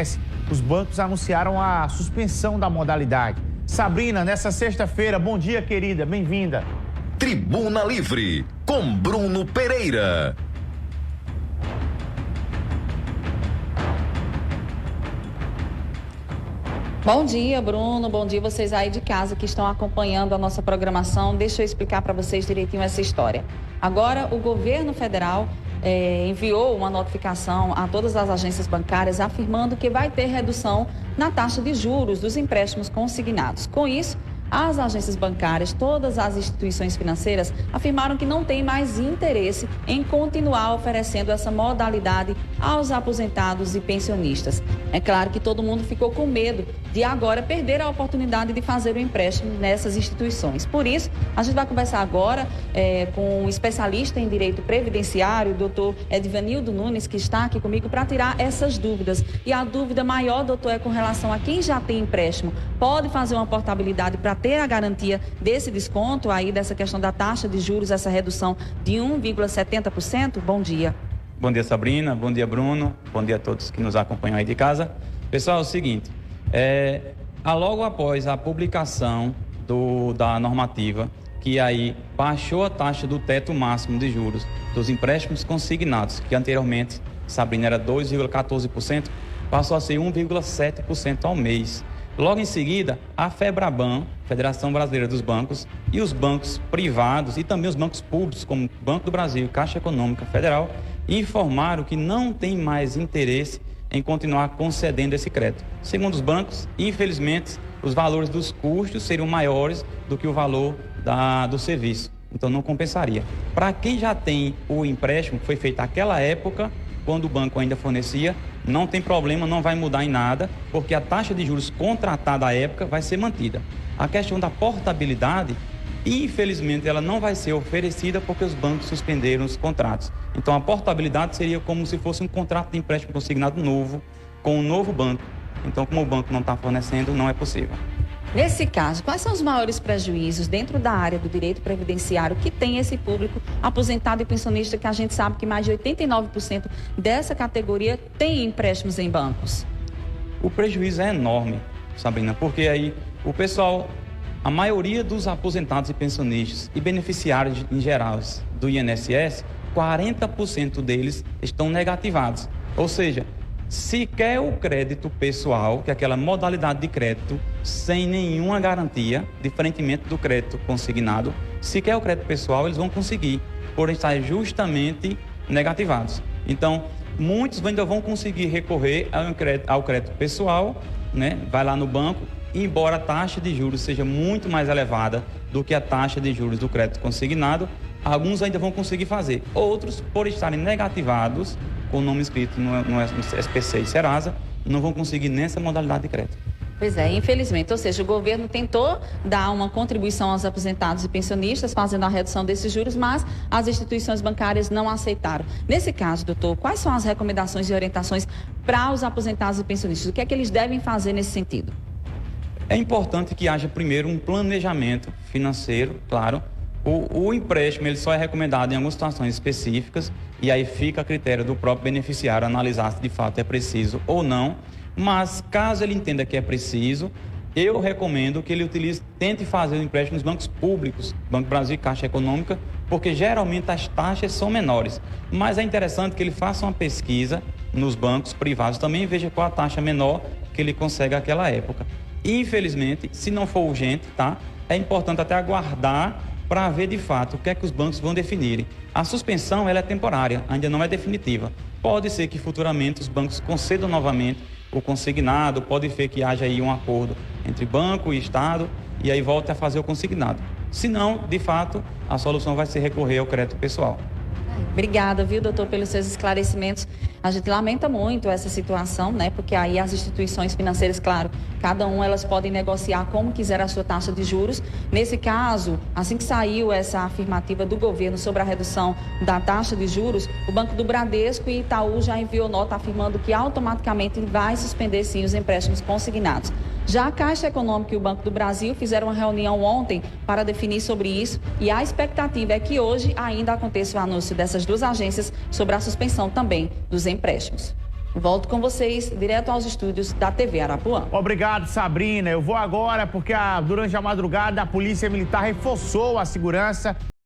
INSS, os bancos anunciaram a suspensão da modalidade. Sabrina, nessa sexta-feira, bom dia, querida, bem-vinda. Tribuna Livre, com Bruno Pereira. Bom dia, Bruno. Bom dia vocês aí de casa que estão acompanhando a nossa programação. Deixa eu explicar para vocês direitinho essa história. Agora, o governo federal enviou uma notificação a todas as agências bancárias afirmando que vai ter redução na taxa de juros dos empréstimos consignados. Com isso, as agências bancárias, todas as instituições financeiras afirmaram que não têm mais interesse em continuar oferecendo essa modalidade aos aposentados e pensionistas. É claro que todo mundo ficou com medo de agora perder a oportunidade de fazer o empréstimo nessas instituições. Por isso, a gente vai conversar agora com um especialista em direito previdenciário, o doutor Edvanildo Nunes, que está aqui comigo para tirar essas dúvidas. E a dúvida maior, doutor, é com relação a quem já tem empréstimo. Pode fazer uma portabilidade para ter a garantia desse desconto aí, dessa questão da taxa de juros, essa redução de 1,70%? Bom dia. Bom dia, Sabrina. Bom dia, Bruno. Bom dia a todos que nos acompanham aí de casa. Pessoal, é o seguinte, logo após a publicação da normativa, que aí baixou a taxa do teto máximo de juros dos empréstimos consignados, que anteriormente, Sabrina, era 2,14%, passou a ser 1,7% ao mês. Logo em seguida, a FEBRABAN, Federação Brasileira dos Bancos, e os bancos privados e também os bancos públicos, como Banco do Brasil e Caixa Econômica Federal, informaram que não tem mais interesse em continuar concedendo esse crédito. Segundo os bancos, infelizmente, os valores dos custos seriam maiores do que o valor do serviço. Então, não compensaria. Para quem já tem o empréstimo que foi feito naquela época, quando o banco ainda fornecia, não tem problema, não vai mudar em nada, porque a taxa de juros contratada à época vai ser mantida. A questão da portabilidade, infelizmente, ela não vai ser oferecida porque os bancos suspenderam os contratos. Então, a portabilidade seria como se fosse um contrato de empréstimo consignado novo, com um novo banco. Então, como o banco não está fornecendo, não é possível. Nesse caso, quais são os maiores prejuízos dentro da área do direito previdenciário que tem esse público aposentado e pensionista, que a gente sabe que mais de 89% dessa categoria tem empréstimos em bancos? O prejuízo é enorme, Sabrina, porque aí o pessoal, a maioria dos aposentados e pensionistas e beneficiários em geral do INSS, 40% deles estão negativados. Ou seja, se quer o crédito pessoal, que é aquela modalidade de crédito sem nenhuma garantia, diferentemente do crédito consignado, se quer o crédito pessoal, eles vão conseguir, por estar justamente negativados. Então, muitos ainda vão conseguir recorrer ao crédito pessoal, né? Vai lá no banco, embora a taxa de juros seja muito mais elevada do que a taxa de juros do crédito consignado, alguns ainda vão conseguir fazer. Outros, por estarem negativados, com o nome escrito no SPC e Serasa, não vão conseguir nessa modalidade de crédito. Pois é, infelizmente. Ou seja, o governo tentou dar uma contribuição aos aposentados e pensionistas, fazendo a redução desses juros, mas as instituições bancárias não aceitaram. Nesse caso, doutor, quais são as recomendações e orientações para os aposentados e pensionistas? O que é que eles devem fazer nesse sentido? É importante que haja primeiro um planejamento financeiro, claro. O empréstimo ele só é recomendado em algumas situações específicas e aí fica a critério do próprio beneficiário analisar se de fato é preciso ou não. Mas caso ele entenda que é preciso, eu recomendo que ele tente fazer o empréstimo nos bancos públicos, Banco do Brasil e Caixa Econômica, porque geralmente as taxas são menores. Mas é interessante que ele faça uma pesquisa nos bancos privados também e veja qual a taxa menor que ele consegue naquela época. Infelizmente, se não for urgente, é importante até aguardar para ver de fato o que é que os bancos vão definirem. A suspensão ela é temporária, ainda não é definitiva. Pode ser que futuramente os bancos concedam novamente o consignado, pode ser que haja aí um acordo entre banco e Estado e aí volte a fazer o consignado. Se não, de fato, a solução vai ser recorrer ao crédito pessoal. Obrigada, viu, doutor, pelos seus esclarecimentos. A gente lamenta muito essa situação, né? Porque aí as instituições financeiras, claro, cada elas podem negociar como quiser a sua taxa de juros. Nesse caso, assim que saiu essa afirmativa do governo sobre a redução da taxa de juros, o Banco do Bradesco e Itaú já enviou nota afirmando que automaticamente vai suspender sim os empréstimos consignados. Já a Caixa Econômica e o Banco do Brasil fizeram uma reunião ontem para definir sobre isso e a expectativa é que hoje ainda aconteça o anúncio dessas duas agências sobre a suspensão também dos empréstimos. Volto com vocês direto aos estúdios da TV Arapuã. Obrigado, Sabrina. Eu vou agora porque durante a madrugada a Polícia Militar reforçou a segurança